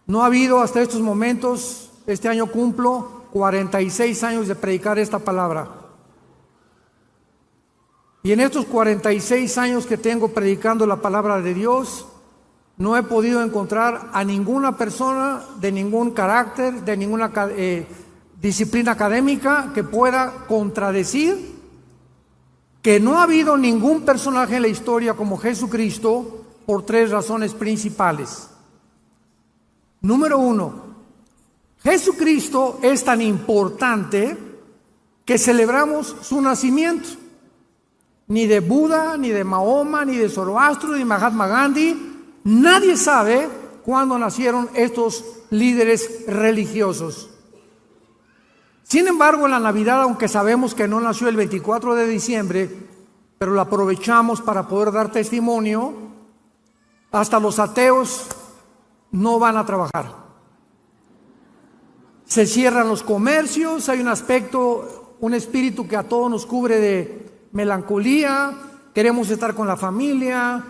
No ha habido hasta estos momentos, este año cumplo 46 años de predicar esta palabra. Y en estos 46 años que tengo predicando la palabra de Dios, no he podido encontrar a ninguna persona de ningún carácter, de ninguna disciplina académica que pueda contradecir que no ha habido ningún personaje en la historia como Jesucristo por tres razones principales. Número uno, Jesucristo es tan importante que celebramos su nacimiento. Ni de Buda, ni de Mahoma, ni de Zoroastro, ni de Mahatma Gandhi, nadie sabe cuándo nacieron estos líderes religiosos. Sin embargo, en la Navidad, aunque sabemos que no nació el 24 de diciembre, pero lo aprovechamos para poder dar testimonio, hasta los ateos no van a trabajar. Se cierran los comercios, hay un espíritu que a todos nos cubre de melancolía, queremos estar con la familia,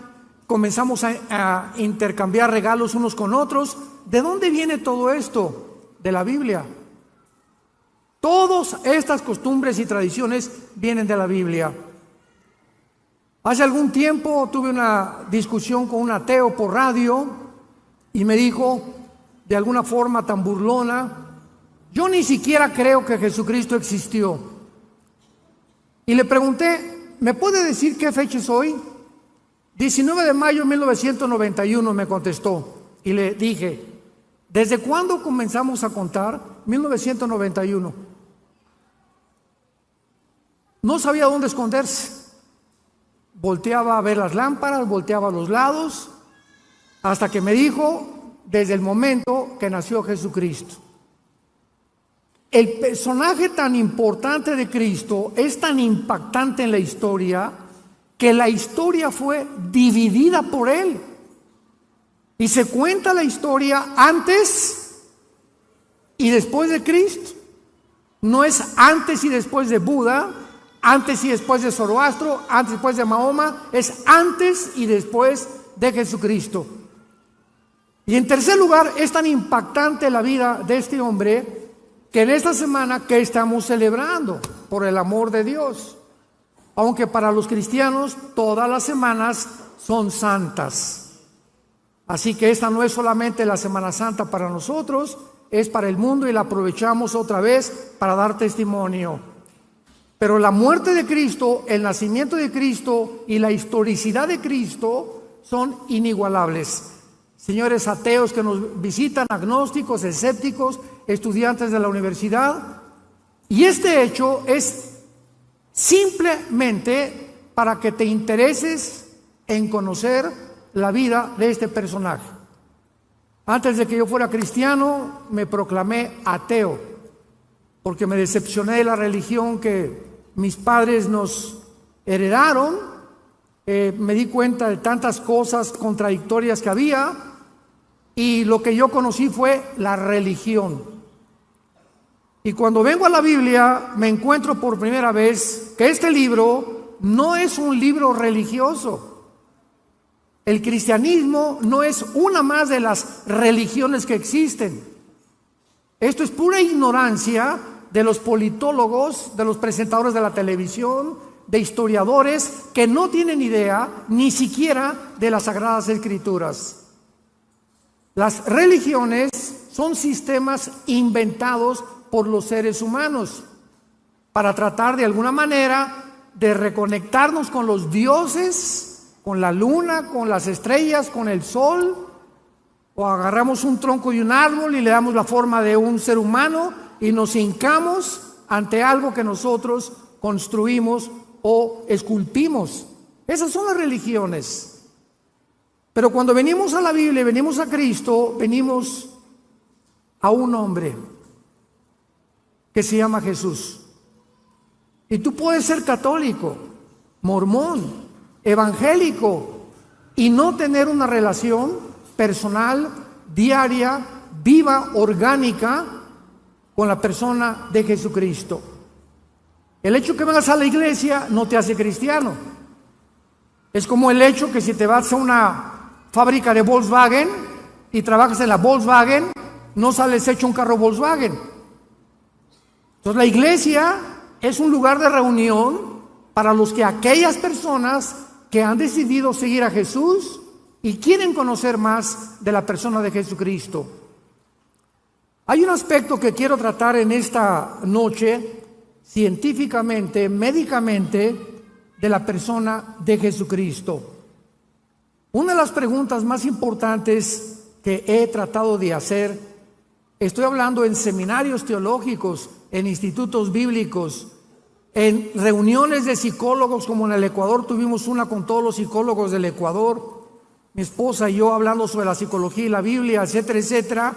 comenzamos a intercambiar regalos unos con otros. ¿De dónde viene todo esto? De la Biblia. Todas estas costumbres y tradiciones vienen de la Biblia. Hace algún tiempo tuve una discusión con un ateo por radio y me dijo, de alguna forma tan burlona, yo ni siquiera creo que Jesucristo existió. Y le pregunté, ¿me puede decir qué fecha es hoy? 19 de mayo de 1991 me contestó. Y le dije, ¿desde cuándo comenzamos a contar? 1991. No sabía dónde esconderse. Volteaba a ver las lámparas, volteaba a los lados, hasta que me dijo, desde el momento que nació Jesucristo. El personaje tan importante de Cristo es tan impactante en la historia que la historia fue dividida por él. Y se cuenta la historia antes y después de Cristo. No es antes y después de Buda, antes y después de Zoroastro, antes y después de Mahoma, es antes y después de Jesucristo. Y en tercer lugar, es tan impactante la vida de este hombre que en esta semana que estamos celebrando por el amor de Dios, aunque para los cristianos todas las semanas son santas. Así que esta no es solamente la Semana Santa para nosotros, es para el mundo y la aprovechamos otra vez para dar testimonio. Pero la muerte de Cristo, el nacimiento de Cristo y la historicidad de Cristo son inigualables. Señores ateos que nos visitan, agnósticos, escépticos, estudiantes de la universidad. Y este hecho es simplemente para que te intereses en conocer la vida de este personaje. Antes de que yo fuera cristiano, me proclamé ateo, porque me decepcioné de la religión que mis padres nos heredaron. Me di cuenta de tantas cosas contradictorias que había, y lo que yo conocí fue la religión. Y cuando vengo a la Biblia, me encuentro por primera vez que este libro no es un libro religioso. El cristianismo no es una más de las religiones que existen. Esto es pura ignorancia de los politólogos, de los presentadores de la televisión, de historiadores que no tienen idea ni siquiera de las Sagradas Escrituras. Las religiones son sistemas inventados por los seres humanos para tratar de alguna manera de reconectarnos con los dioses, con la luna, con las estrellas, con el sol, o agarramos un tronco y un árbol y le damos la forma de un ser humano y nos hincamos ante algo que nosotros construimos o esculpimos. Esas son las religiones. Pero cuando venimos a la Biblia, venimos a Cristo, venimos a un hombre que se llama Jesús. Y tú puedes ser católico, mormón, evangélico y no tener una relación personal, diaria, viva, orgánica con la persona de Jesucristo. El hecho que vengas a la iglesia no te hace cristiano. Es como el hecho que si te vas a una fábrica de Volkswagen y trabajas en la Volkswagen, no sales hecho un carro Volkswagen. Entonces la iglesia es un lugar de reunión para aquellas personas que han decidido seguir a Jesús y quieren conocer más de la persona de Jesucristo. Hay un aspecto que quiero tratar en esta noche, científicamente, médicamente, de la persona de Jesucristo. Una de las preguntas más importantes que he tratado de hacer, estoy hablando en seminarios teológicos, en institutos bíblicos, en reuniones de psicólogos, como en el Ecuador tuvimos una con todos los psicólogos del Ecuador, mi esposa y yo hablando sobre la psicología y la Biblia, etcétera, etcétera,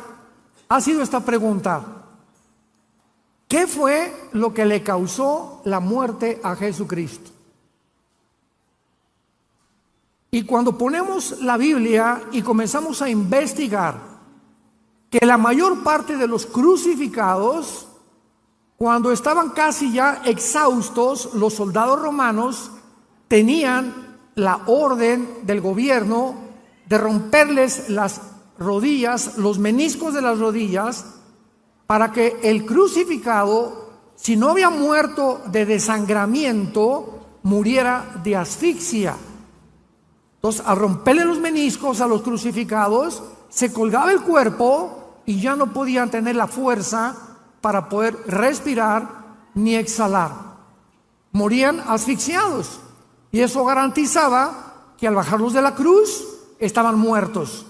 ha sido esta pregunta: ¿qué fue lo que le causó la muerte a Jesucristo? Y cuando ponemos la Biblia y comenzamos a investigar que la mayor parte de los crucificados, cuando estaban casi ya exhaustos, los soldados romanos tenían la orden del gobierno de romperles las rodillas, los meniscos de las rodillas, para que el crucificado, si no había muerto de desangramiento, muriera de asfixia. Entonces, al romperle los meniscos a los crucificados, se colgaba el cuerpo y ya no podían tener la fuerza para poder respirar ni exhalar. Morían asfixiados. Y eso garantizaba que al bajarlos de la cruz, estaban muertos.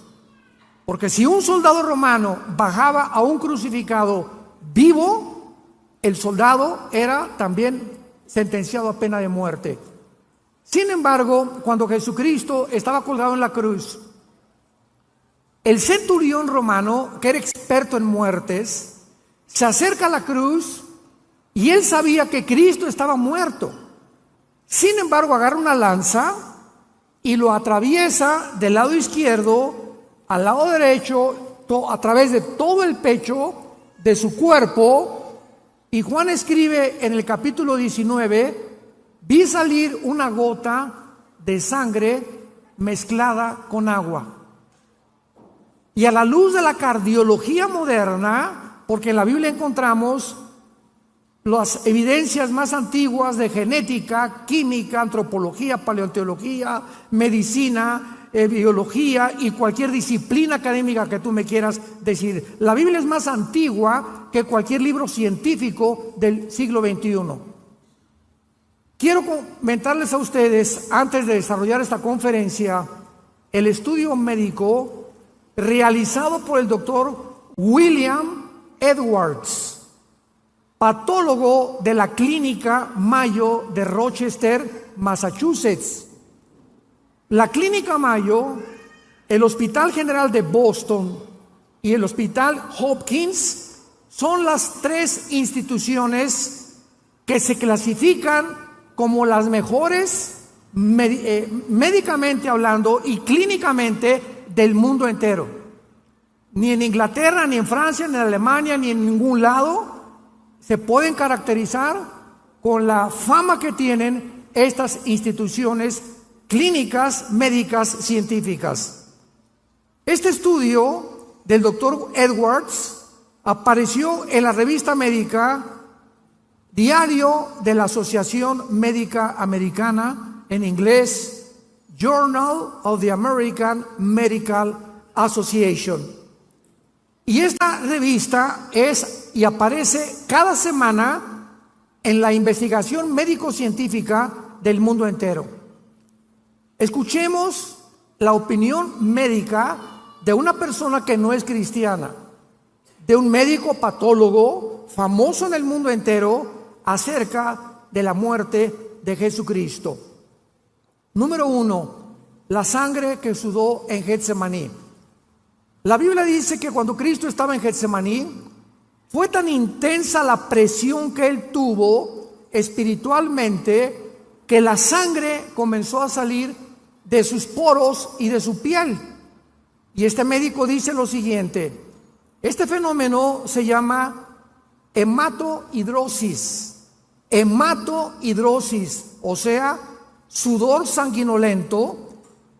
Porque si un soldado romano bajaba a un crucificado vivo, el soldado era también sentenciado a pena de muerte. Sin embargo, cuando Jesucristo estaba colgado en la cruz, el centurión romano, que era experto en muertes, se acerca a la cruz y él sabía que Cristo estaba muerto. Sin embargo, agarra una lanza y lo atraviesa del lado izquierdo al lado derecho, a través de todo el pecho de su cuerpo. Y Juan escribe en el capítulo 19: vi salir una gota de sangre mezclada con agua. Y a la luz de la cardiología moderna, porque en la Biblia encontramos las evidencias más antiguas de genética, química, antropología, paleontología, medicina, biología y cualquier disciplina académica que tú me quieras decir. La Biblia es más antigua que cualquier libro científico del siglo XXI. Quiero comentarles a ustedes, antes de desarrollar esta conferencia, el estudio médico realizado por el doctor William Edwards, patólogo de la Clínica Mayo de Rochester, Massachusetts. La Clínica Mayo, el Hospital General de Boston y el Hospital Hopkins son las tres instituciones que se clasifican como las mejores médicamente hablando y clínicamente del mundo entero. Ni en Inglaterra, ni en Francia, ni en Alemania, ni en ningún lado se pueden caracterizar con la fama que tienen estas instituciones clínicas, médicas, científicas. Este estudio del doctor Edwards apareció en la revista médica Diario de la Asociación Médica Americana, en inglés, Journal of the American Medical Association. Y esta revista es y aparece cada semana en la investigación médico-científica del mundo entero. Escuchemos la opinión médica de una persona que no es cristiana, de un médico patólogo famoso en el mundo entero acerca de la muerte de Jesucristo. Número 1, la sangre que sudó en Getsemaní. La Biblia dice que cuando Cristo estaba en Getsemaní, fue tan intensa la presión que él tuvo espiritualmente que la sangre comenzó a salir de sus poros y de su piel. Y este médico dice lo siguiente: este fenómeno se llama hematohidrosis. Hematohidrosis, o sea, sudor sanguinolento,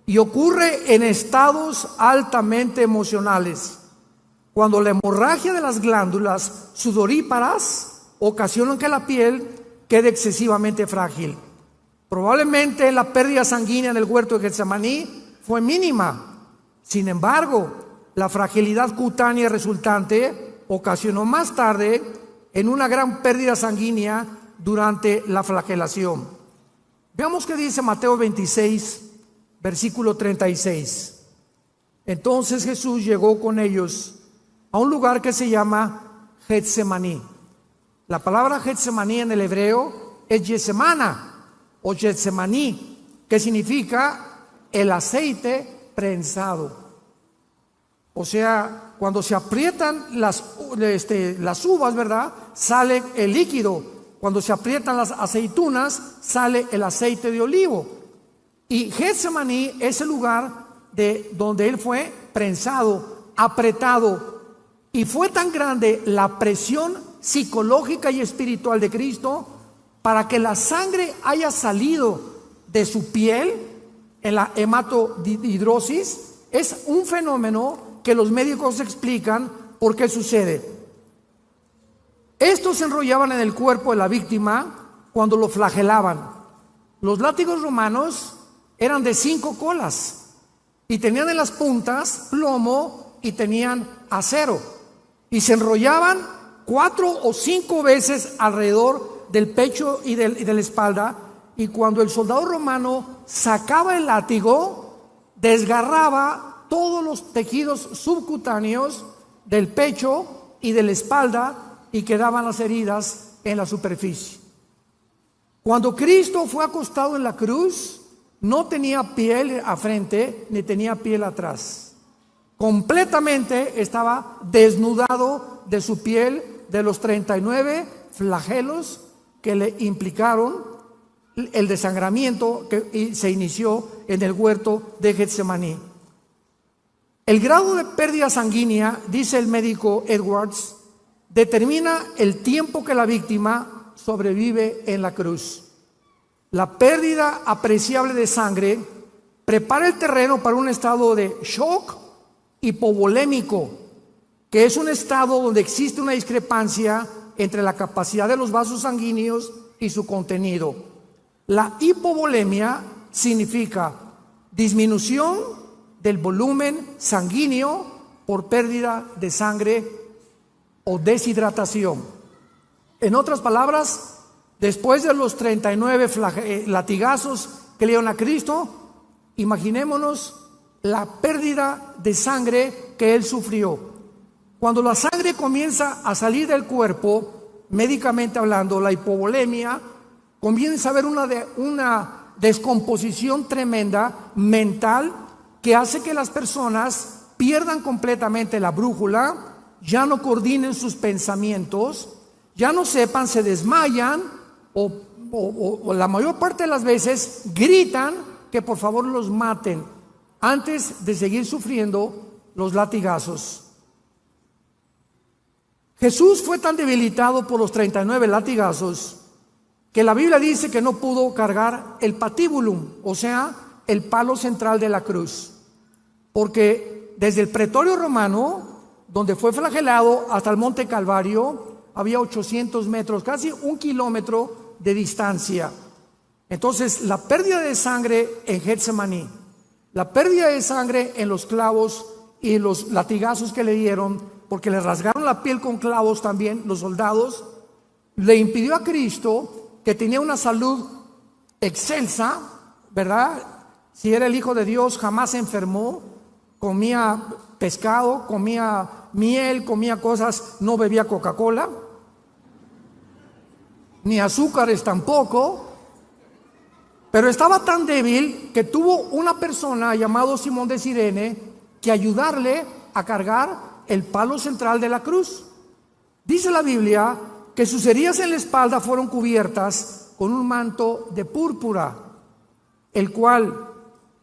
y ocurre en estados altamente emocionales, cuando la hemorragia de las glándulas sudoríparas ocasiona que la piel quede excesivamente frágil. Probablemente la pérdida sanguínea en el huerto de Getsemaní fue mínima. Sin embargo, la fragilidad cutánea resultante ocasionó más tarde en una gran pérdida sanguínea durante la flagelación. Veamos qué dice Mateo 26, versículo 36. Entonces Jesús llegó con ellos a un lugar que se llama Getsemaní. La palabra Getsemaní en el hebreo es Getsemana o Getsemaní, que significa el aceite prensado. O sea, cuando se aprietan las uvas, ¿verdad?, sale el líquido. Cuando se aprietan las aceitunas, sale el aceite de olivo. Y Getsemaní es el lugar donde él fue prensado, apretado. Y fue tan grande la presión psicológica y espiritual de Cristo para que la sangre haya salido de su piel en la hematodihidrosis. Es un fenómeno que los médicos explican por qué sucede. Estos se enrollaban en el cuerpo de la víctima cuando lo flagelaban. Los látigos romanos eran de 5 colas y tenían en las puntas plomo y tenían acero, y se enrollaban 4 o 5 veces alrededor del pecho y de la espalda, y cuando el soldado romano sacaba el látigo, desgarraba todos los tejidos subcutáneos del pecho y de la espalda, y quedaban las heridas en la superficie. Cuando Cristo fue acostado en la cruz, no tenía piel a frente ni tenía piel atrás. Completamente estaba desnudado de su piel, de los 39 flagelos que le implicaron el desangramiento que se inició en el huerto de Getsemaní. El grado de pérdida sanguínea, dice el médico Edwards, determina el tiempo que la víctima sobrevive en la cruz. La pérdida apreciable de sangre prepara el terreno para un estado de shock hipovolémico, que es un estado donde existe una discrepancia entre la capacidad de los vasos sanguíneos y su contenido. La hipovolemia significa disminución del volumen sanguíneo por pérdida de sangre o deshidratación. En otras palabras, después de los 39 latigazos que le dieron a Cristo, imaginémonos la pérdida de sangre que él sufrió. Cuando la sangre comienza a salir del cuerpo, médicamente hablando, la hipovolemia, comienza a haber una descomposición tremenda mental que hace que las personas pierdan completamente la brújula, ya no coordinen sus pensamientos, ya no sepan, se desmayan o la mayor parte de las veces gritan que por favor los maten antes de seguir sufriendo los latigazos. Jesús fue tan debilitado por los 39 latigazos que la Biblia dice que no pudo cargar el patibulum, o sea, el palo central de la cruz, porque desde el pretorio romano, donde fue flagelado, hasta el monte Calvario, había 800 metros, casi 1 kilómetro de distancia. Entonces, la pérdida de sangre en Getsemaní, la pérdida de sangre en los clavos y los latigazos que le dieron, porque le rasgaron la piel con clavos también los soldados, le impidió a Cristo, que tenía una salud excelsa, ¿verdad? Si era el Hijo de Dios, jamás se enfermó, comía pescado, comía miel, comía cosas, no bebía Coca-Cola, ni azúcares tampoco, pero estaba tan débil que tuvo una persona llamado Simón de Cirene que ayudarle a cargar el palo central de la cruz. Dice la Biblia que sus heridas en la espalda fueron cubiertas con un manto de púrpura, el cual,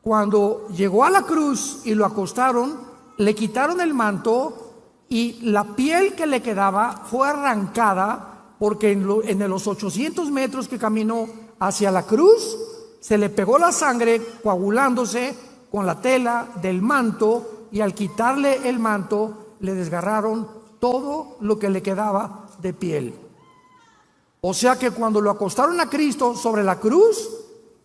cuando llegó a la cruz y lo acostaron, le quitaron el manto y la piel que le quedaba fue arrancada, porque en los 800 metros que caminó hacia la cruz se le pegó la sangre coagulándose con la tela del manto, y al quitarle el manto le desgarraron todo lo que le quedaba de piel. O sea que cuando lo acostaron a Cristo sobre la cruz,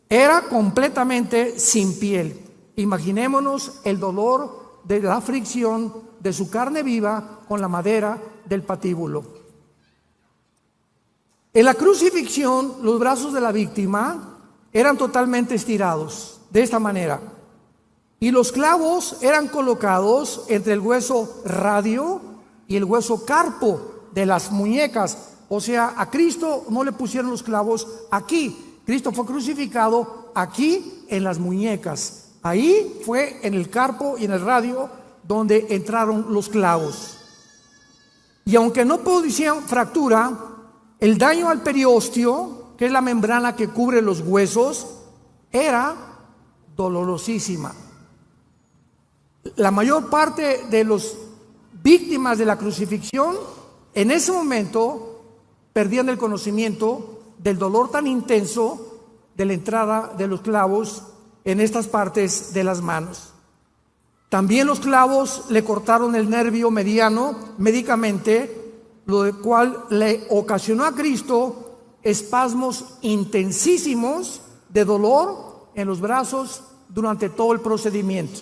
era completamente sin piel. Imaginémonos el dolor de la fricción de su carne viva con la madera del patíbulo. En la crucifixión, los brazos de la víctima eran totalmente estirados, de esta manera. Y los clavos eran colocados entre el hueso radio y el hueso carpo de las muñecas. O sea, a Cristo no le pusieron los clavos aquí. Cristo fue crucificado aquí en las muñecas. Ahí fue en el carpo y en el radio donde entraron los clavos. Y aunque no producían fractura, el daño al periósteo, que es la membrana que cubre los huesos, era dolorosísima. La mayor parte de las víctimas de la crucifixión en ese momento perdían el conocimiento del dolor tan intenso de la entrada de los clavos en estas partes de las manos. También los clavos le cortaron el nervio mediano médicamente, lo cual le ocasionó a Cristo espasmos intensísimos de dolor en los brazos durante todo el procedimiento.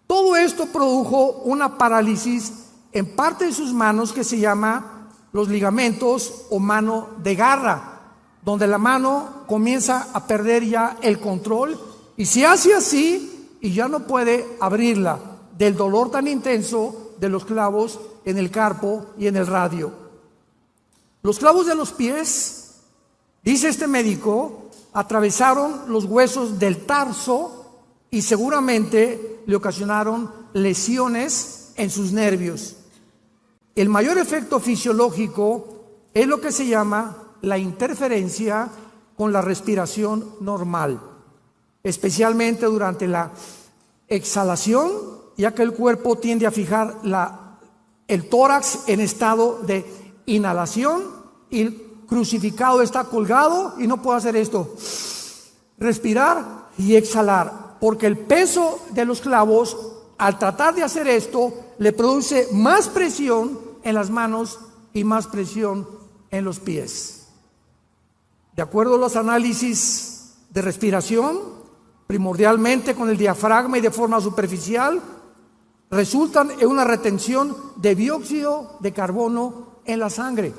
Todo esto produjo una parálisis en parte de sus manos que se llama los ligamentos o mano de garra, donde la mano comienza a perder ya el control y se hace así y ya no puede abrirla del dolor tan intenso de los clavos en el carpo y en el radio. Los clavos de los pies, dice este médico, atravesaron los huesos del tarso y seguramente le ocasionaron lesiones en sus nervios. El mayor efecto fisiológico es lo que se llama la interferencia con la respiración normal, especialmente durante la exhalación, ya que el cuerpo tiende a fijar el tórax en estado de inhalación y el crucificado está colgado y no puede hacer esto, respirar y exhalar, porque el peso de los clavos, al tratar de hacer esto, le produce más presión en las manos y más presión en los pies. De acuerdo a los análisis de respiración, primordialmente con el diafragma y de forma superficial, resultan en una retención de dióxido de carbono en la sangre.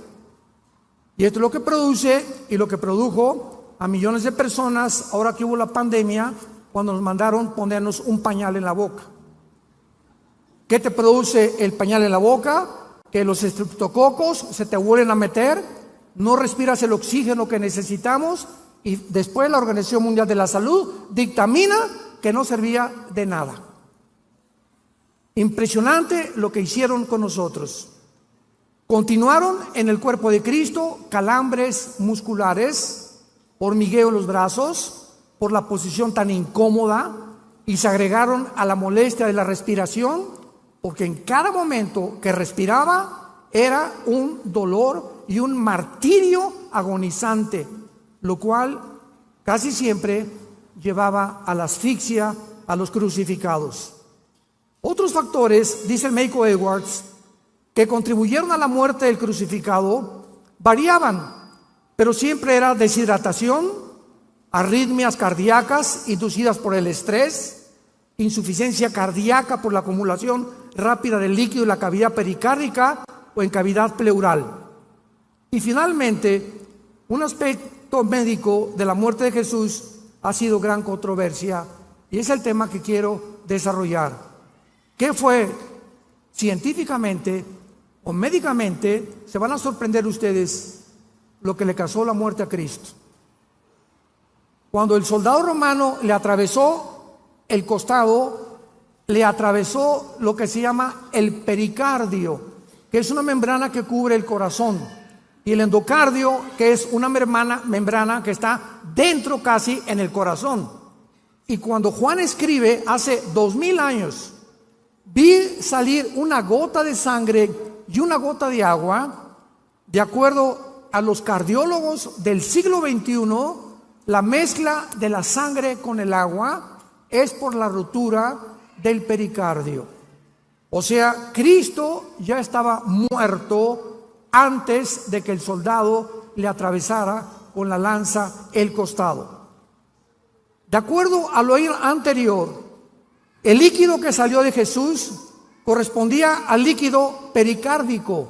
Y esto es lo que produce y lo que produjo a millones de personas ahora que hubo la pandemia, cuando nos mandaron ponernos un pañal en la boca. ¿Qué te produce el pañal en la boca? Que los estreptococos se te vuelven a meter, no respiras el oxígeno que necesitamos y después la Organización Mundial de la Salud dictamina que no servía de nada. Impresionante lo que hicieron con nosotros. Continuaron en el cuerpo de Cristo calambres musculares, hormigueo en los brazos, por la posición tan incómoda, y se agregaron a la molestia de la respiración, porque en cada momento que respiraba era un dolor y un martirio agonizante, lo cual casi siempre llevaba a la asfixia a los crucificados. Otros factores, dice el médico Edwards, que contribuyeron a la muerte del crucificado variaban, pero siempre era deshidratación, arritmias cardíacas inducidas por el estrés, insuficiencia cardíaca por la acumulación rápida del líquido en la cavidad pericárdica o en cavidad pleural. Y finalmente, un aspecto médico de la muerte de Jesús ha sido gran controversia y es el tema que quiero desarrollar. ¿Qué fue científicamente o médicamente? Se van a sorprender ustedes lo que le causó la muerte a Cristo. Cuando el soldado romano le atravesó el costado, le atravesó lo que se llama el pericardio, que es una membrana que cubre el corazón, y el endocardio, que es una membrana que está dentro casi en el corazón. Y cuando Juan escribe hace 2000 años, vi salir una gota de sangre y una gota de agua, de acuerdo a los cardiólogos del siglo XXI, la mezcla de la sangre con el agua es por la rotura del pericardio. O sea, Cristo ya estaba muerto antes de que el soldado le atravesara con la lanza el costado. De acuerdo a lo anterior, el líquido que salió de Jesús correspondía al líquido pericárdico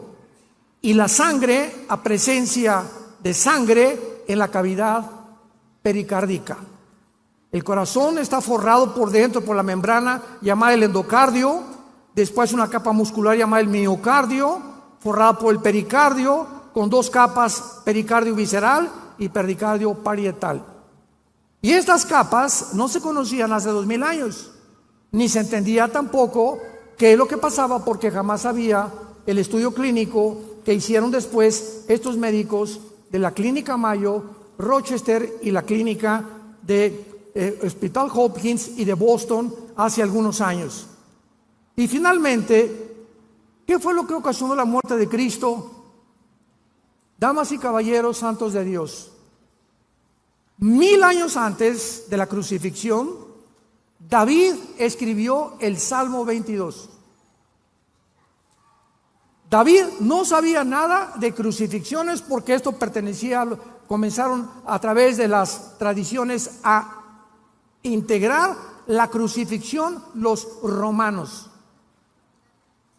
y la sangre a presencia de sangre en la cavidad pericárdica. El corazón está forrado por dentro por la membrana llamada el endocardio, después una capa muscular llamada el miocardio, forrada por el pericardio, con dos capas, pericardio visceral y pericardio parietal. Y estas capas no se conocían hace 2000 años, ni se entendía tampoco qué es lo que pasaba, porque jamás había el estudio clínico que hicieron después estos médicos de la Clínica Mayo, Rochester y la Clínica de Hospital Hopkins y de Boston hace algunos años. Y finalmente, ¿qué fue lo que ocasionó la muerte de Cristo? Damas y caballeros santos de Dios, 1000 años antes de la crucifixión, David escribió el Salmo 22. David no sabía nada de crucifixiones porque esto comenzaron a través de las tradiciones a integrar la crucifixión los romanos.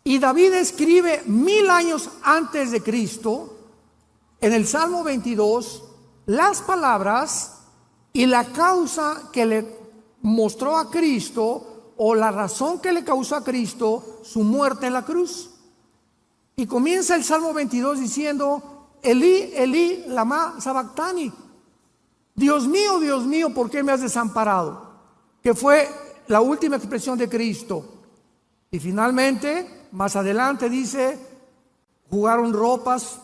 Y David escribe 1000 años antes de Cristo, en el Salmo 22, las palabras y la causa que le mostró a Cristo, o la razón que le causó a Cristo su muerte en la cruz. Y comienza el Salmo 22 diciendo: Elí, Elí, lama sabactani. Dios mío, ¿por qué me has desamparado? Que fue la última expresión de Cristo. Y finalmente, más adelante dice: jugaron ropas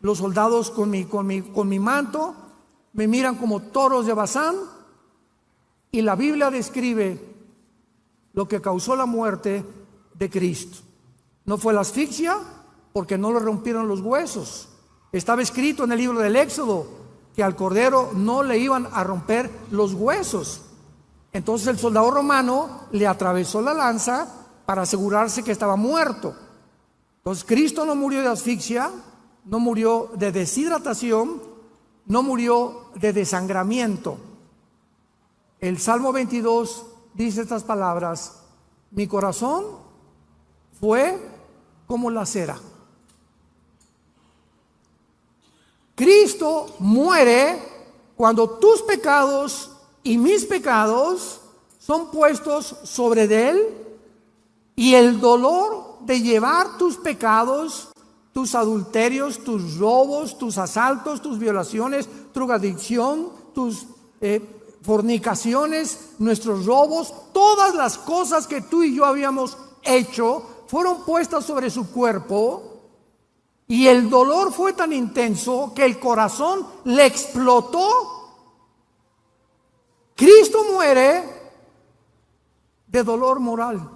los soldados con mi manto, me miran como toros de Bazán. Y la Biblia describe lo que causó la muerte de Cristo. No fue la asfixia, porque no le rompieron los huesos. Estaba escrito en el libro del Éxodo que al cordero no le iban a romper los huesos. Entonces el soldado romano le atravesó la lanza para asegurarse que estaba muerto. Entonces Cristo no murió de asfixia, no murió de deshidratación, no murió de desangramiento. El Salmo 22 dice estas palabras: mi corazón fue como la cera. Cristo muere cuando tus pecados y mis pecados son puestos sobre de él, y el dolor de llevar tus pecados, tus adulterios, tus robos, tus asaltos, tus violaciones, tu drogadicción, tus fornicaciones, nuestros robos, todas las cosas que tú y yo habíamos hecho fueron puestas sobre su cuerpo, y el dolor fue tan intenso que el corazón le explotó. Cristo muere de dolor moral.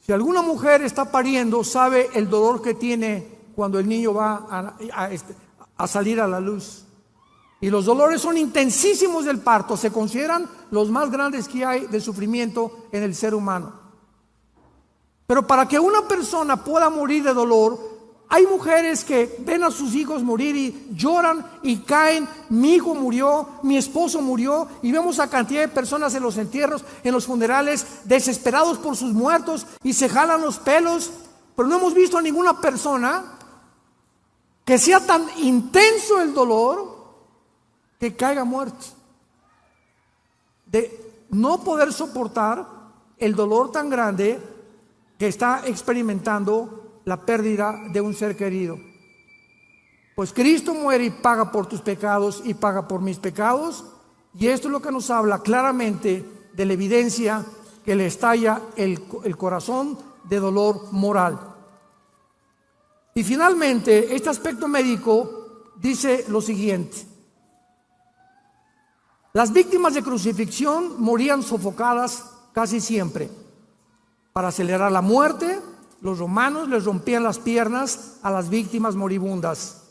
Si alguna mujer está pariendo, sabe el dolor que tiene cuando el niño va a salir a la luz. Y los dolores son intensísimos del parto, se consideran los más grandes que hay de sufrimiento en el ser humano. Pero para que una persona pueda morir de dolor, hay mujeres que ven a sus hijos morir y lloran y caen: mi hijo murió, mi esposo murió, y vemos a cantidad de personas en los entierros, en los funerales, desesperados por sus muertos y se jalan los pelos. Pero no hemos visto a ninguna persona que sea tan intenso el dolor que caiga muerto, de no poder soportar el dolor tan grande que está experimentando la pérdida de un ser querido. Pues Cristo muere y paga por tus pecados y paga por mis pecados, y esto es lo que nos habla claramente de la evidencia que le estalla el corazón de dolor moral. Y finalmente, este aspecto médico dice lo siguiente: las víctimas de crucifixión morían sofocadas casi siempre. Para acelerar la muerte, los romanos les rompían las piernas a las víctimas moribundas.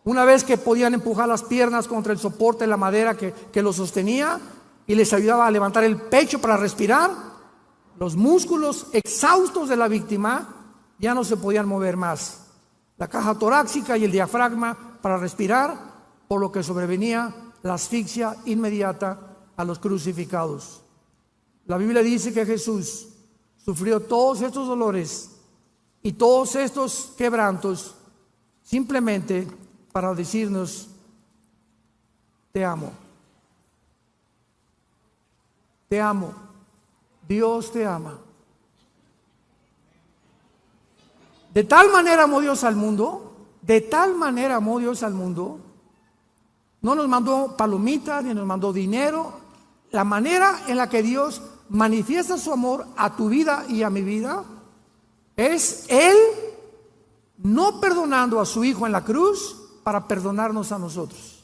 Una vez que podían empujar las piernas contra el soporte de la madera que lo sostenía y les ayudaba a levantar el pecho para respirar, los músculos exhaustos de la víctima ya no se podían mover más. La caja torácica y el diafragma para respirar, por lo que sobrevenía la asfixia inmediata a los crucificados. La Biblia dice que Jesús sufrió todos estos dolores y todos estos quebrantos simplemente para decirnos: te amo, te amo, Dios te ama. De tal manera amó Dios al mundo, de tal manera amó Dios al mundo. No nos mandó palomitas ni nos mandó dinero. La manera en la que Dios manifiesta su amor a tu vida y a mi vida es Él no perdonando a su Hijo en la cruz para perdonarnos a nosotros.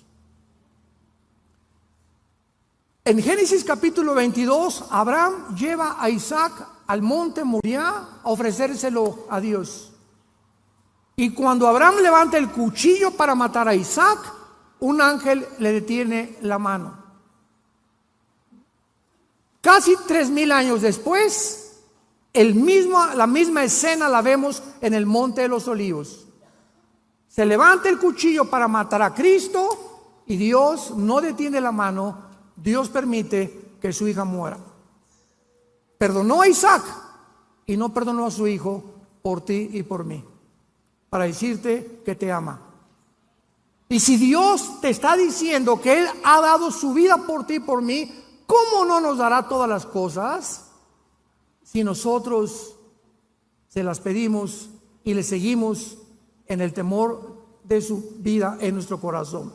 En Génesis capítulo 22, Abraham lleva a Isaac al monte Moriah a ofrecérselo a Dios. Y cuando Abraham levanta el cuchillo para matar a Isaac, un ángel le detiene la mano. Casi 3000 años después, la misma escena la vemos en el Monte de los Olivos. Se levanta el cuchillo para matar a Cristo y Dios no detiene la mano. Dios permite que su hija muera. Perdonó a Isaac y no perdonó a su hijo por ti y por mí, para decirte que te ama. Y si Dios te está diciendo que Él ha dado su vida por ti y por mí, ¿cómo no nos dará todas las cosas si nosotros se las pedimos y le seguimos en el temor de su vida en nuestro corazón?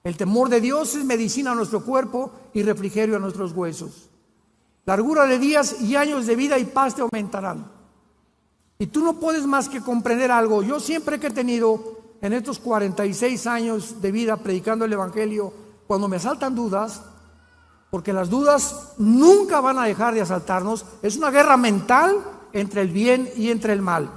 El temor de Dios es medicina a nuestro cuerpo y refrigerio a nuestros huesos. Largura de días y años de vida y paz te aumentarán. Y tú no puedes más que comprender algo. Yo siempre que he tenido en estos 46 años de vida predicando el Evangelio, cuando me asaltan dudas, porque las dudas nunca van a dejar de asaltarnos, es una guerra mental entre el bien y entre el mal.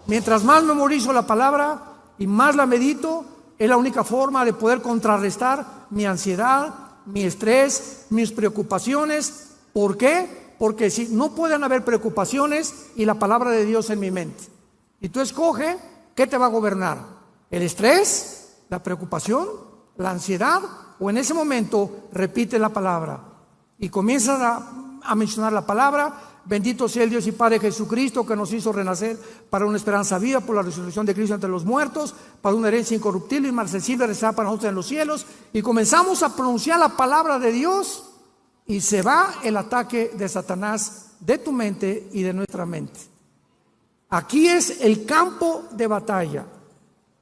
Mientras más memorizo la palabra y más la medito, es la única forma de poder contrarrestar mi ansiedad, mi estrés, mis preocupaciones. ¿Por qué? Porque si no pueden haber preocupaciones y la palabra de Dios en mi mente. Y tú escoge qué te va a gobernar: el estrés, la preocupación, la ansiedad, o en ese momento repite la palabra y comienzas a mencionar la palabra. Bendito sea el Dios y Padre Jesucristo, que nos hizo renacer para una esperanza viva por la resurrección de Cristo entre los muertos, para una herencia incorruptible y inmarcesible reservada para nosotros en los cielos. Y comenzamos a pronunciar la palabra de Dios y se va el ataque de Satanás de tu mente y de nuestra mente. Aquí es el campo de batalla.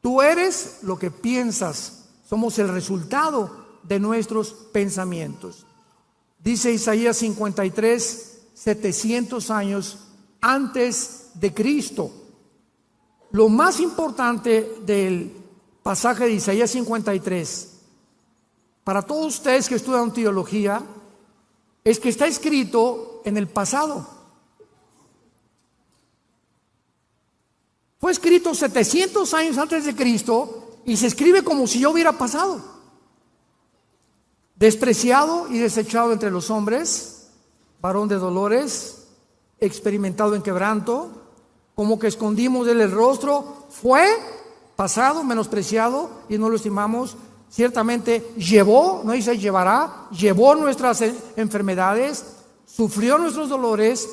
Tú eres lo que piensas. Somos el resultado de nuestros pensamientos. Dice Isaías 53, 700 años antes de Cristo. Lo más importante del pasaje de Isaías 53, para todos ustedes que estudian teología, es que está escrito en el pasado. Fue escrito 700 años antes de Cristo y se escribe como si ya hubiera pasado. Despreciado y desechado entre los hombres, varón de dolores, experimentado en quebranto, como que escondimos de él el rostro. Fue pasado, menospreciado y no lo estimamos. Ciertamente llevó, no dice llevará, llevó nuestras enfermedades, sufrió nuestros dolores,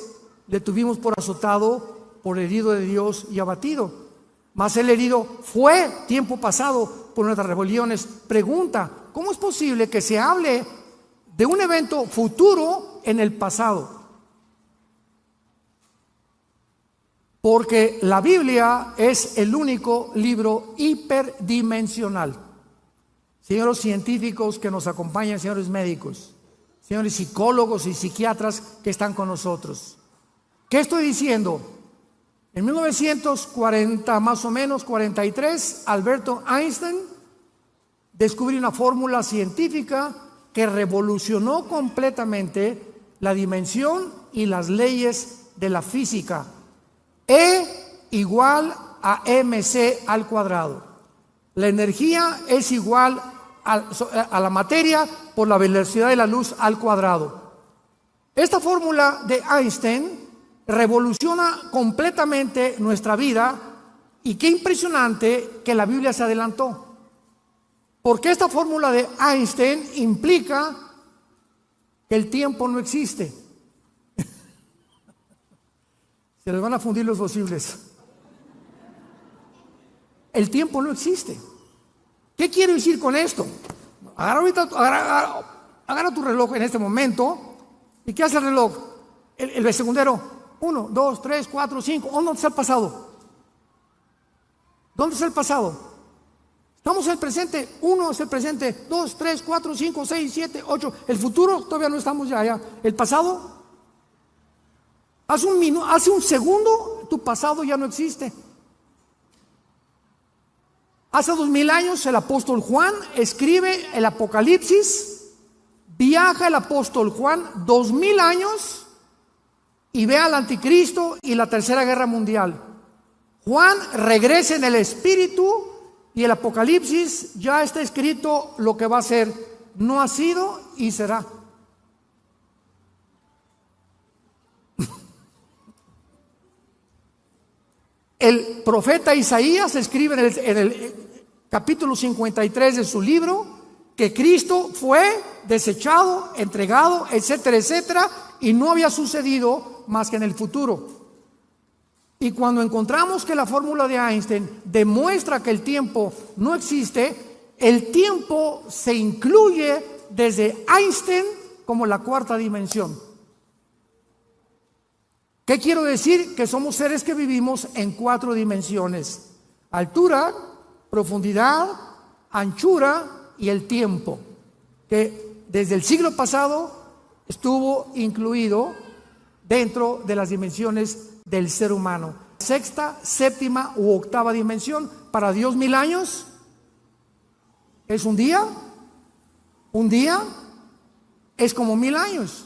le tuvimos por azotado, por herido de Dios y abatido. Mas el herido fue tiempo pasado por nuestras rebeliones. Pregunta: ¿cómo es posible que se hable de un evento futuro en el pasado? Porque la Biblia es el único libro hiperdimensional. Señores científicos que nos acompañan, señores médicos, señores psicólogos y psiquiatras que están con nosotros. ¿Qué estoy diciendo? En 1940, más o menos, 43, Alberto Einstein descubrió una fórmula científica que revolucionó completamente la dimensión y las leyes de la física. E igual a mc al cuadrado. La energía es igual a la materia por la velocidad de la luz al cuadrado. Esta fórmula de Einstein revoluciona completamente nuestra vida, y qué impresionante que la Biblia se adelantó. Porque esta fórmula de Einstein implica que el tiempo no existe. Se les van a fundir los fusibles. El tiempo no existe. ¿Qué quiero decir con esto? Agarra tu reloj en este momento. ¿Y qué hace el reloj? El segundero. 1, 2, 3, 4, 5. ¿Dónde está el pasado? ¿Dónde está el pasado? Estamos en el presente. 1 es el presente. 2, 3, 4, 5, 6, 7, 8. El futuro todavía no estamos ya. El pasado. Hace un segundo tu pasado ya no existe. Hace 2000 años el apóstol Juan escribe el Apocalipsis. Viaja el apóstol Juan 2000 años y ve al anticristo y la tercera guerra mundial. Juan regresa en el espíritu y el Apocalipsis ya está escrito lo que va a ser. No ha sido y será. El profeta Isaías escribe en el capítulo 53 de su libro que Cristo fue desechado, entregado, etcétera, etcétera, y no había sucedido más que en el futuro. Y cuando encontramos que la fórmula de Einstein demuestra que el tiempo no existe, el tiempo se incluye desde Einstein como la cuarta dimensión. ¿Qué quiero decir? Que somos seres que vivimos en 4 dimensiones: altura, profundidad, anchura y el tiempo, que desde el siglo pasado estuvo incluido dentro de las dimensiones del ser humano. Sexta, séptima u octava dimensión. Para Dios 1000 años es un día. Un día es como 1000 años.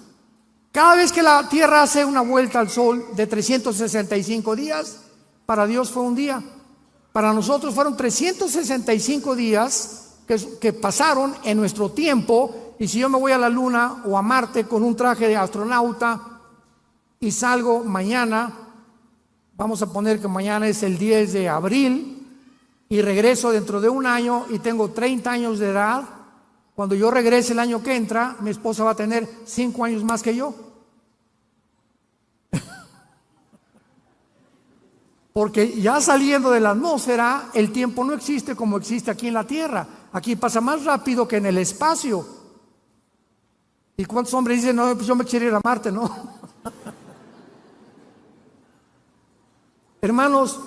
Cada vez que la Tierra hace una vuelta al Sol de 365 días, para Dios fue un día. Para nosotros fueron 365 días que pasaron en nuestro tiempo. Y si yo me voy a la Luna o a Marte con un traje de astronauta y salgo mañana, vamos a poner que mañana es el 10 de abril, y regreso dentro de un año y tengo 30 años de edad. Cuando yo regrese el año que entra, mi esposa va a tener 5 años más que yo. Porque ya saliendo de la atmósfera, el tiempo no existe como existe aquí en la Tierra. Aquí pasa más rápido que en el espacio. ¿Y cuántos hombres dicen, no, pues yo me quiero ir a Marte, no? Hermanos,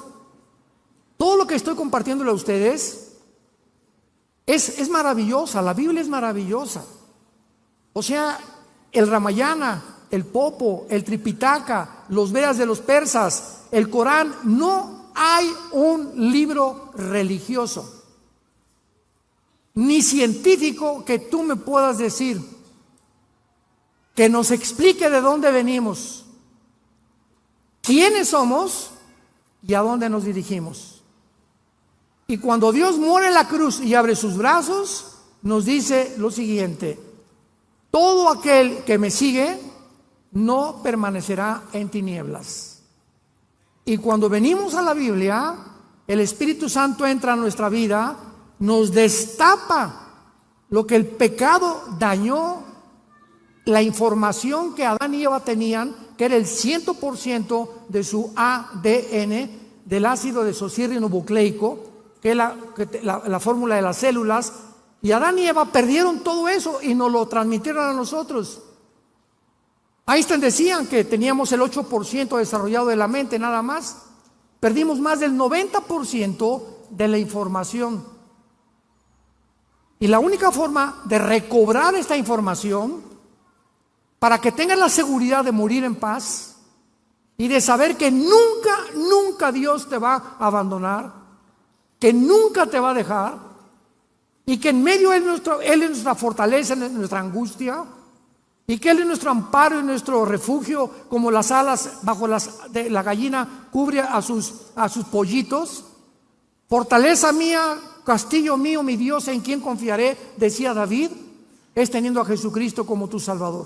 todo lo que estoy compartiéndole a ustedes es maravillosa. La Biblia es maravillosa. O sea, el Ramayana, el Popo, el Tripitaka, los Vedas de los persas, el Corán, no hay un libro religioso ni científico que tú me puedas decir que nos explique de dónde venimos, quiénes somos y a dónde nos dirigimos. Y cuando Dios muere en la cruz y abre sus brazos, nos dice lo siguiente: todo aquel que me sigue no permanecerá en tinieblas. Y cuando venimos a la Biblia, el Espíritu Santo entra a nuestra vida, nos destapa lo que el pecado dañó, la información que Adán y Eva tenían, que era el 100% de su ADN, del ácido desoxirribonucleico, que es la fórmula de las células. Y Adán y Eva perdieron todo eso y nos lo transmitieron a nosotros. Einstein decían que teníamos el 8% desarrollado de la mente nada más. Perdimos más del 90% de la información. Y la única forma de recobrar esta información, para que tengas la seguridad de morir en paz y de saber que nunca, nunca Dios te va a abandonar, que nunca te va a dejar, y que en medio Él es nuestra fortaleza, nuestra angustia, y que Él es nuestro amparo y nuestro refugio, como las alas bajo de la gallina cubre a sus pollitos. Fortaleza mía, castillo mío, mi Dios, en quien confiaré, decía David, es teniendo a Jesucristo como tu Salvador.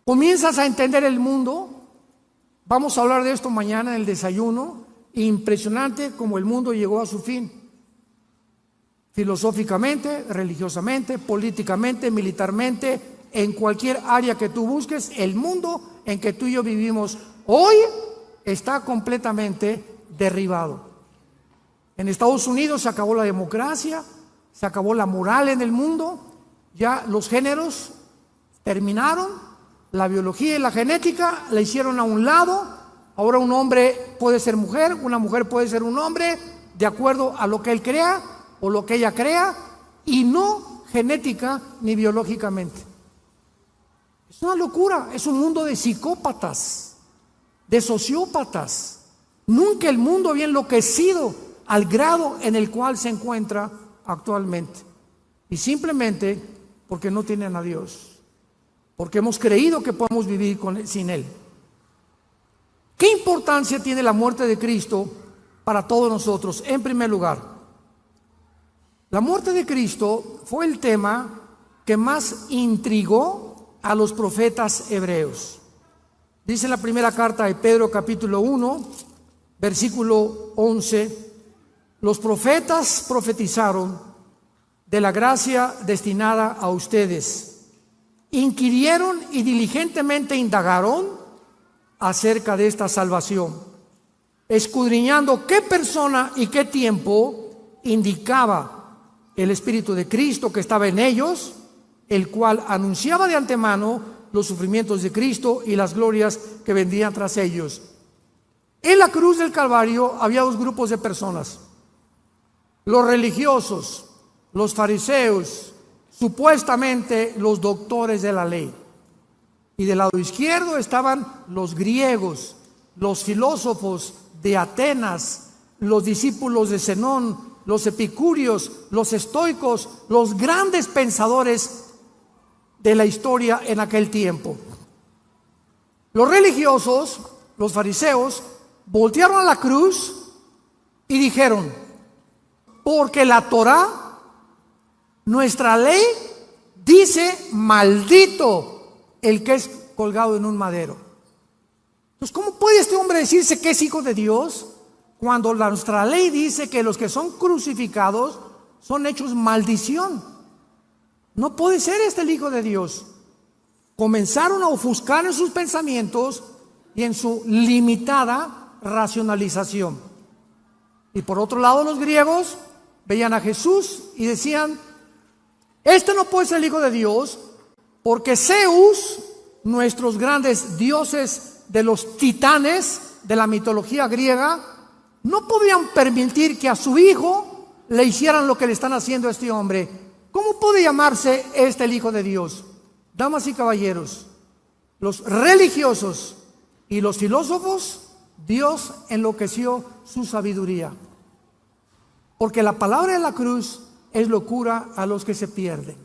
Comienzas a entender el mundo. Vamos a hablar de esto mañana en el desayuno. Impresionante como el mundo llegó a su fin. Filosóficamente, religiosamente, políticamente, militarmente, en cualquier área que tú busques, el mundo en que tú y yo vivimos hoy está completamente derribado. En Estados Unidos se acabó la democracia, se acabó la moral en el mundo, ya los géneros terminaron, la biología y la genética la hicieron a un lado. Ahora un hombre puede ser mujer, una mujer puede ser un hombre, de acuerdo a lo que él crea o lo que ella crea, y no genética ni biológicamente. Es una locura, es un mundo de psicópatas, de sociópatas. Nunca el mundo había enloquecido al grado en el cual se encuentra actualmente. Y simplemente porque no tienen a Dios, porque hemos creído que podemos vivir sin Él. ¿Qué importancia tiene la muerte de Cristo para todos nosotros? En primer lugar, la muerte de Cristo fue el tema que más intrigó a los profetas hebreos. Dice en la primera carta de Pedro, capítulo 1, versículo 11, los profetas profetizaron de la gracia destinada a ustedes. Inquirieron y diligentemente indagaron acerca de esta salvación, escudriñando qué persona y qué tiempo indicaba el Espíritu de Cristo que estaba en ellos, el cual anunciaba de antemano los sufrimientos de Cristo y las glorias que vendrían tras ellos. En la cruz del Calvario había dos grupos de personas: los religiosos, los fariseos, supuestamente los doctores de la ley. Y del lado izquierdo estaban los griegos, los filósofos de Atenas, los discípulos de Zenón, los epicúreos, los estoicos, los grandes pensadores de la historia en aquel tiempo. Los religiosos, los fariseos, voltearon a la cruz y dijeron: porque la Torá, nuestra ley, dice maldito el que es colgado en un madero. Entonces, ¿cómo puede este hombre decirse que es hijo de Dios cuando nuestra ley dice que los que son crucificados son hechos maldición? No puede ser este el hijo de Dios. Comenzaron a ofuscar en sus pensamientos y en su limitada racionalización. Y por otro lado, los griegos veían a Jesús y decían: este no puede ser el hijo de Dios, porque Zeus, nuestros grandes dioses de los titanes de la mitología griega, no podían permitir que a su hijo le hicieran lo que le están haciendo a este hombre. ¿Cómo puede llamarse este el hijo de Dios? Damas y caballeros, los religiosos y los filósofos, Dios enloqueció su sabiduría, porque la palabra de la cruz es locura a los que se pierden.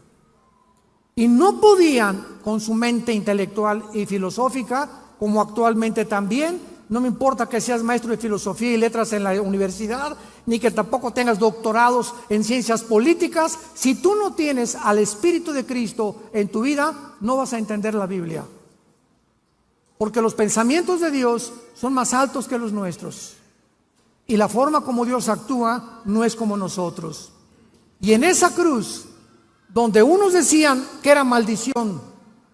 Y no podían, con su mente intelectual y filosófica, como actualmente también, no me importa que seas maestro de filosofía y letras en la universidad, ni que tampoco tengas doctorados en ciencias políticas, si tú no tienes al Espíritu de Cristo en tu vida, no vas a entender la Biblia. Porque los pensamientos de Dios son más altos que los nuestros. Y la forma como Dios actúa no es como nosotros. Y en esa cruz, donde unos decían que era maldición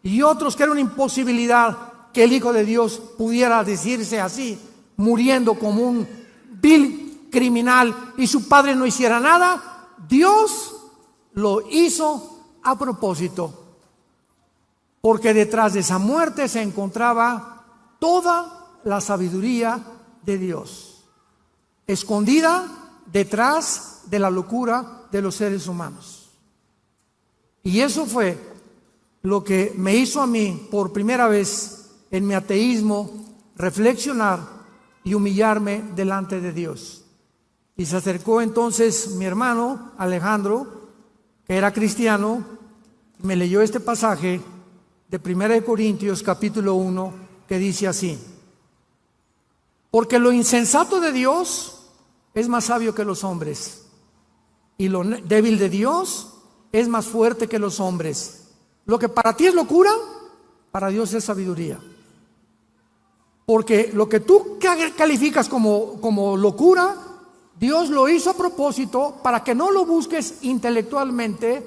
y otros que era una imposibilidad que el Hijo de Dios pudiera decirse así, muriendo como un vil criminal y su padre no hiciera nada, Dios lo hizo a propósito, porque detrás de esa muerte se encontraba toda la sabiduría de Dios, escondida detrás de la locura de los seres humanos. Y eso fue lo que me hizo a mí, por primera vez en mi ateísmo, reflexionar y humillarme delante de Dios. Y se acercó entonces mi hermano Alejandro, que era cristiano, y me leyó este pasaje de 1 Corintios capítulo 1, que dice así: porque lo insensato de Dios es más sabio que los hombres, y lo débil de Dios es más fuerte que los hombres. Lo que para ti es locura, para Dios es sabiduría. Porque lo que tú calificas como locura, Dios lo hizo a propósito para que no lo busques intelectualmente,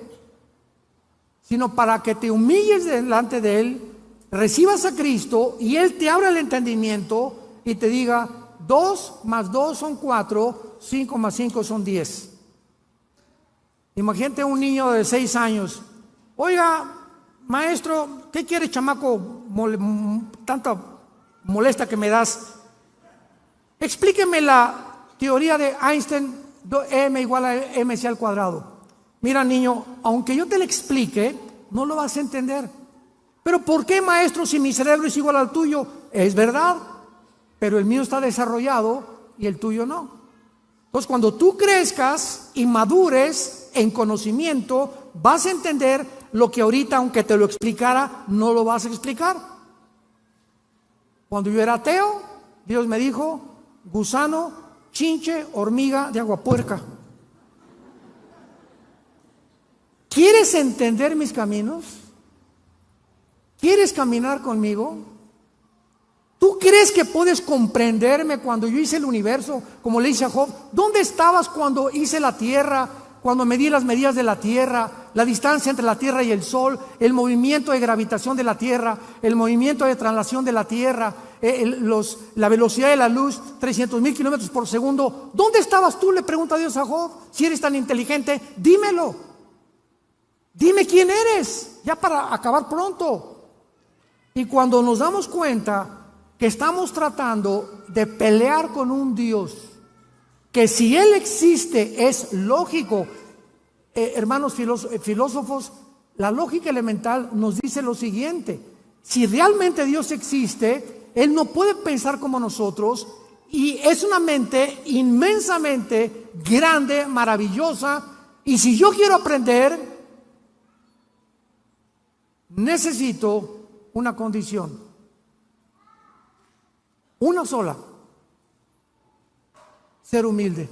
sino para que te humilles delante de Él, recibas a Cristo y Él te abra el entendimiento y te diga: 2 más 2 son 4, 5 más 5 son 10. Imagínate un niño de 6 años. Oiga, maestro, ¿qué quiere, chamaco? Tanta molesta que me das. Explíqueme la teoría de Einstein, m igual a mc al cuadrado. Mira, niño, aunque yo te lo explique, no lo vas a entender. Pero ¿por qué, maestro, si mi cerebro es igual al tuyo? Es verdad, pero el mío está desarrollado y el tuyo no. Entonces, cuando tú crezcas y madures en conocimiento, vas a entender lo que ahorita, aunque te lo explicara, no lo vas a explicar. Cuando yo era ateo, Dios me dijo: gusano, chinche, hormiga de agua puerca. ¿Quieres entender mis caminos? ¿Quieres caminar conmigo? ¿Tú crees que puedes comprenderme cuando yo hice el universo? Como le dice a Job: ¿dónde estabas cuando hice la tierra? Cuando medí las medidas de la tierra, la distancia entre la tierra y el sol, el movimiento de gravitación de la tierra, el movimiento de traslación de la tierra, la velocidad de la luz, 300,000 kilómetros por segundo. ¿Dónde estabas tú? Le pregunta Dios a Job. Si eres tan inteligente, dímelo. Dime quién eres, ya para acabar pronto. Y cuando nos damos cuenta que estamos tratando de pelear con un Dios, que si Él existe es lógico, hermanos filósofos, la lógica elemental nos dice lo siguiente: si realmente Dios existe, Él no puede pensar como nosotros, y es una mente inmensamente grande, maravillosa, y si yo quiero aprender, necesito una condición, una sola: ser humilde.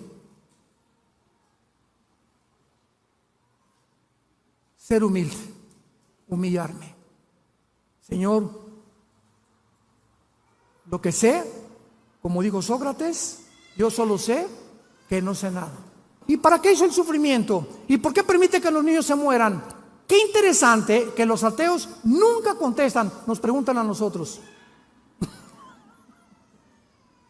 Ser humilde, humillarme. Señor, lo que sé, como dijo Sócrates, yo solo sé que no sé nada. ¿Y para qué hizo el sufrimiento? ¿Y por qué permite que los niños se mueran? Qué interesante que los ateos nunca contestan, nos preguntan a nosotros.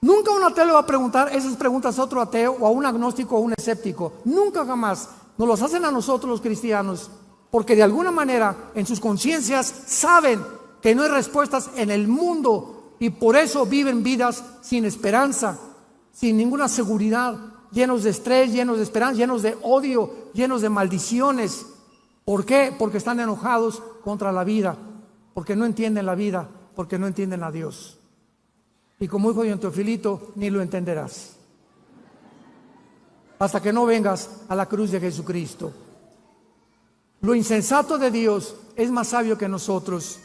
Nunca un ateo le va a preguntar esas preguntas a otro ateo o a un agnóstico o a un escéptico. Nunca, jamás. Nos los hacen a nosotros los cristianos, porque de alguna manera en sus conciencias saben que no hay respuestas en el mundo y por eso viven vidas sin esperanza, sin ninguna seguridad, llenos de estrés, llenos de esperanza, llenos de odio, llenos de maldiciones. ¿Por qué? Porque están enojados contra la vida, porque no entienden la vida, porque no entienden a Dios. Y como dijo don Teofilito, ni lo entenderás hasta que no vengas a la cruz de Jesucristo. Lo insensato de Dios es más sabio que nosotros.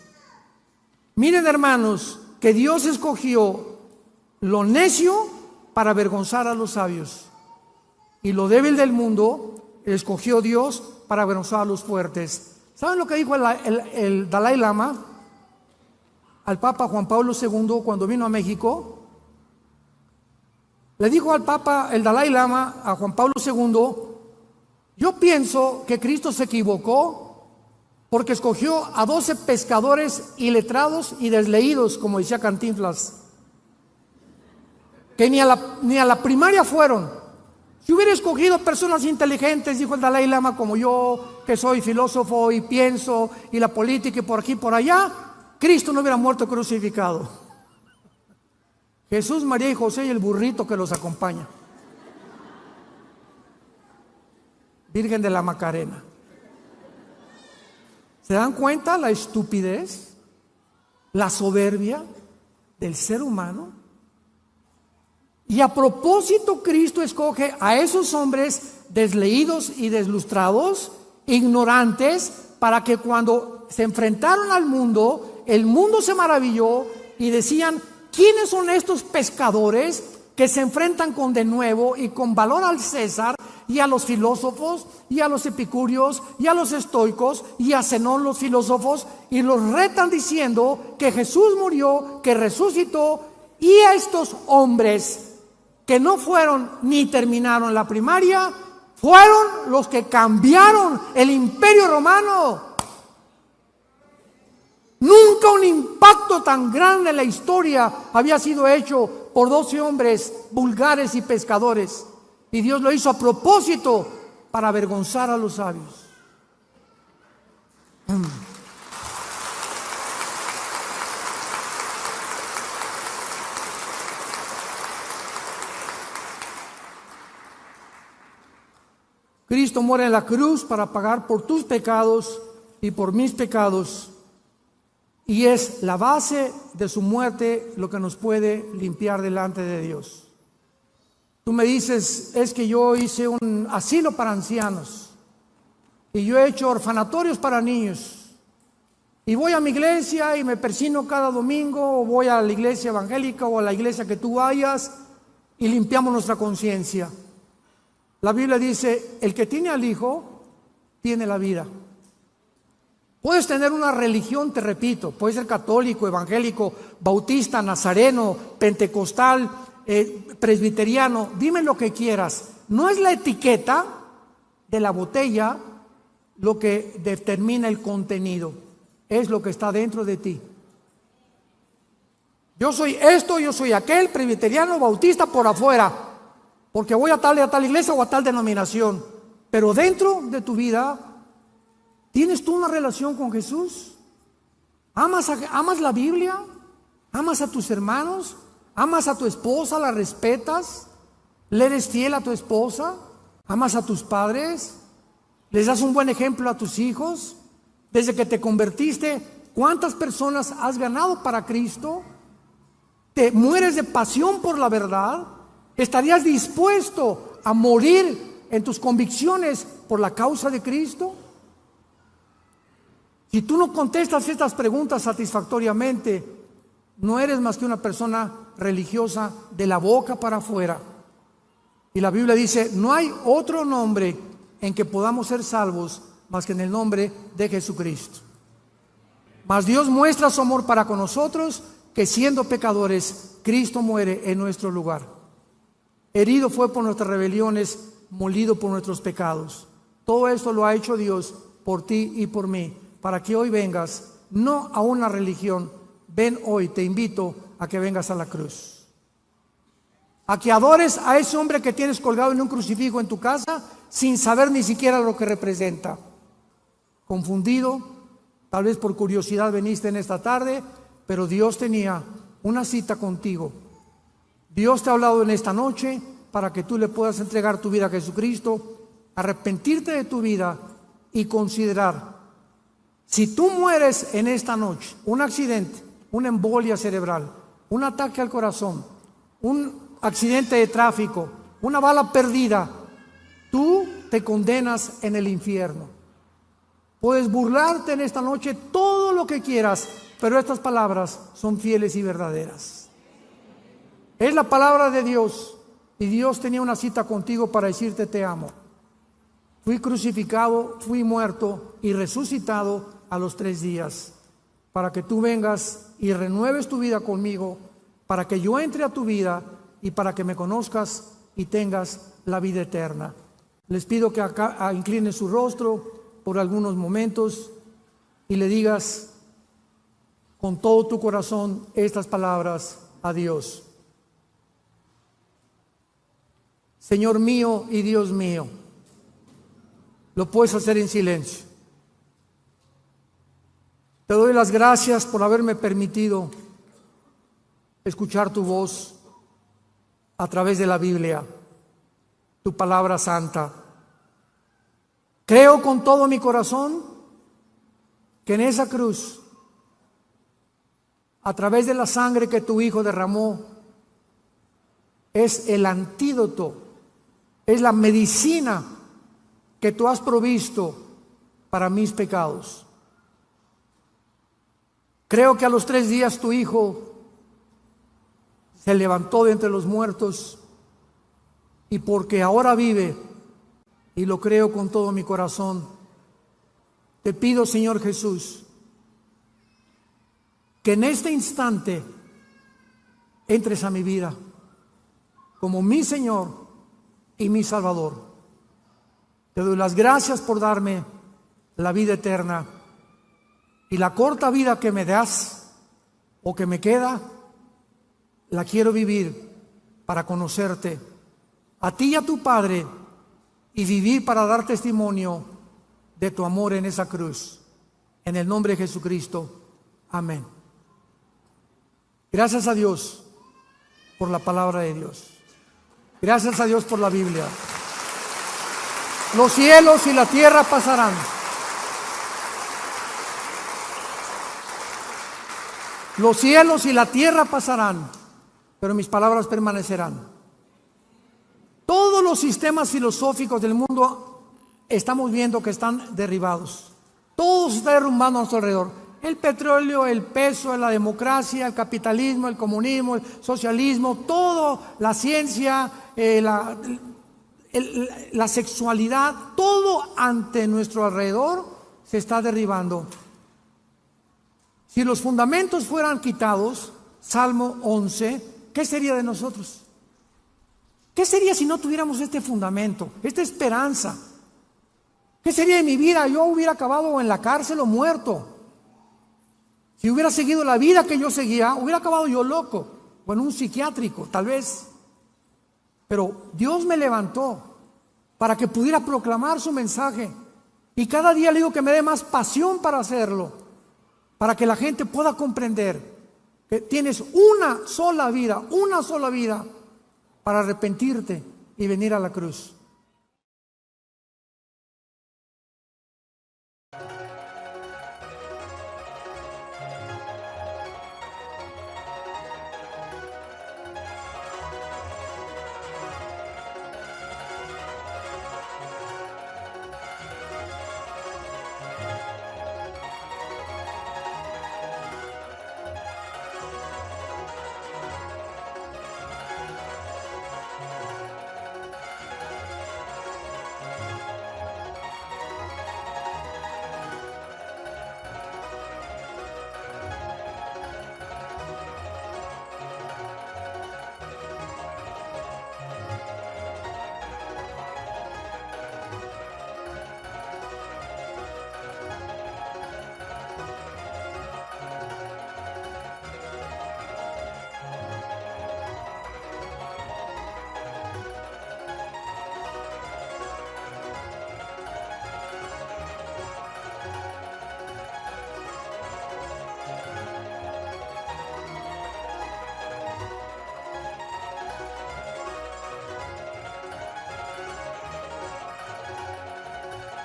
Miren, hermanos, que Dios escogió lo necio para avergonzar a los sabios, y lo débil del mundo escogió Dios para avergonzar a los fuertes. ¿Saben lo que dijo el Dalai Lama al Papa Juan Pablo II cuando vino a México? Le dijo al Papa, el Dalai Lama, a Juan Pablo II: yo pienso que Cristo se equivocó porque escogió a 12 pescadores iletrados y desleídos, como decía Cantinflas, que ni a la primaria fueron. Si hubiera escogido personas inteligentes, dijo el Dalai Lama, como yo, que soy filósofo y pienso, y la política y por aquí y por allá, Cristo no hubiera muerto crucificado. Jesús, María y José y el burrito que los acompaña. Virgen de la Macarena. ¿Se dan cuenta la estupidez, la soberbia del ser humano? Y a propósito, Cristo escoge a esos hombres desleídos y deslustrados, ignorantes, para que cuando se enfrentaron al mundo, el mundo se maravilló y decían: ¿quiénes son estos pescadores que se enfrentan con denuedo y con valor al César, y a los filósofos, y a los epicúreos, y a los estoicos, y a Zenón los filósofos, y los retan diciendo que Jesús murió, que resucitó, y a estos hombres que no fueron ni terminaron la primaria, fueron los que cambiaron el Imperio Romano. Nunca un impacto tan grande en la historia había sido hecho por 12 hombres vulgares y pescadores. Y Dios lo hizo a propósito para avergonzar a los sabios. Cristo muere en la cruz para pagar por tus pecados y por mis pecados. Y es la base de su muerte lo que nos puede limpiar delante de Dios. Tú me dices, es que yo hice un asilo para ancianos y yo he hecho orfanatorios para niños y voy a mi iglesia y me persino cada domingo, o voy a la iglesia evangélica o a la iglesia que tú vayas y limpiamos nuestra conciencia. La Biblia dice, el que tiene al Hijo tiene la vida. Puedes tener una religión, te repito, puedes ser católico, evangélico, bautista, nazareno, pentecostal, presbiteriano, dime lo que quieras. No es la etiqueta de la botella lo que determina el contenido, es lo que está dentro de ti. Yo soy esto, yo soy aquel, presbiteriano, bautista por afuera, porque voy a tal iglesia o a tal denominación, pero dentro de tu vida, ¿tienes tú una relación con Jesús? ¿Amas la Biblia? ¿Amas a tus hermanos? ¿Amas a tu esposa? ¿La respetas? ¿Le eres fiel a tu esposa? ¿Amas a tus padres? ¿Les das un buen ejemplo a tus hijos? Desde que te convertiste, ¿cuántas personas has ganado para Cristo? ¿Te mueres de pasión por la verdad? ¿Estarías dispuesto a morir en tus convicciones por la causa de Cristo? Si tú no contestas estas preguntas satisfactoriamente, no eres más que una persona religiosa de la boca para afuera. Y la Biblia dice, no hay otro nombre en que podamos ser salvos más que en el nombre de Jesucristo. Mas Dios muestra su amor para con nosotros, que siendo pecadores, Cristo muere en nuestro lugar. Herido fue por nuestras rebeliones, molido por nuestros pecados. Todo esto lo ha hecho Dios por ti y por mí, para que hoy vengas, no a una religión, ven hoy, te invito a que vengas a la cruz. A que adores a ese hombre que tienes colgado en un crucifijo en tu casa, sin saber ni siquiera lo que representa. Confundido, tal vez por curiosidad veniste en esta tarde, pero Dios tenía una cita contigo. Dios te ha hablado en esta noche para que tú le puedas entregar tu vida a Jesucristo, arrepentirte de tu vida y considerar, si tú mueres en esta noche, un accidente, una embolia cerebral, un ataque al corazón, un accidente de tráfico, una bala perdida, tú te condenas en el infierno. Puedes burlarte en esta noche todo lo que quieras, pero estas palabras son fieles y verdaderas. Es la palabra de Dios, y Dios tenía una cita contigo para decirte te amo. Fui crucificado, fui muerto y resucitado a los 3 días, para que tú vengas y renueves tu vida conmigo, para que yo entre a tu vida y para que me conozcas y tengas la vida eterna. Les pido que acá inclinen su rostro por algunos momentos y le digas con todo tu corazón estas palabras a Dios. Señor mío y Dios mío, lo puedes hacer en silencio. Te doy las gracias por haberme permitido escuchar tu voz a través de la Biblia, tu palabra santa. Creo con todo mi corazón que en esa cruz, a través de la sangre que tu Hijo derramó, es el antídoto, es la medicina que tú has provisto para mis pecados. Creo que a los 3 días tu Hijo se levantó de entre los muertos, y porque ahora vive, y lo creo con todo mi corazón. Te pido, Señor Jesús, que en este instante entres a mi vida como mi Señor y mi Salvador. Te doy las gracias por darme la vida eterna, y la corta vida que me das o que me queda, la quiero vivir para conocerte a ti y a tu Padre, y vivir para dar testimonio de tu amor en esa cruz. En el nombre de Jesucristo. Amén. Gracias a Dios por la palabra de Dios. Gracias a Dios por la Biblia. Los cielos y la tierra pasarán, los cielos y la tierra pasarán, pero mis palabras permanecerán. Todos los sistemas filosóficos del mundo estamos viendo que están derribados. Todo se está derrumbando a nuestro alrededor. El petróleo, el peso, la democracia, el capitalismo, el comunismo, el socialismo, todo, la ciencia, la sexualidad, todo ante nuestro alrededor se está derribando. Si los fundamentos fueran quitados, Salmo 11, ¿qué sería de nosotros? ¿Qué sería si no tuviéramos este fundamento, esta esperanza? ¿Qué sería de mi vida? Yo hubiera acabado en la cárcel o muerto. Si hubiera seguido la vida que yo seguía, hubiera acabado yo loco o en un psiquiátrico, tal vez. Pero Dios me levantó para que pudiera proclamar su mensaje. Y cada día le digo que me dé más pasión para hacerlo, para que la gente pueda comprender que tienes una sola vida para arrepentirte y venir a la cruz.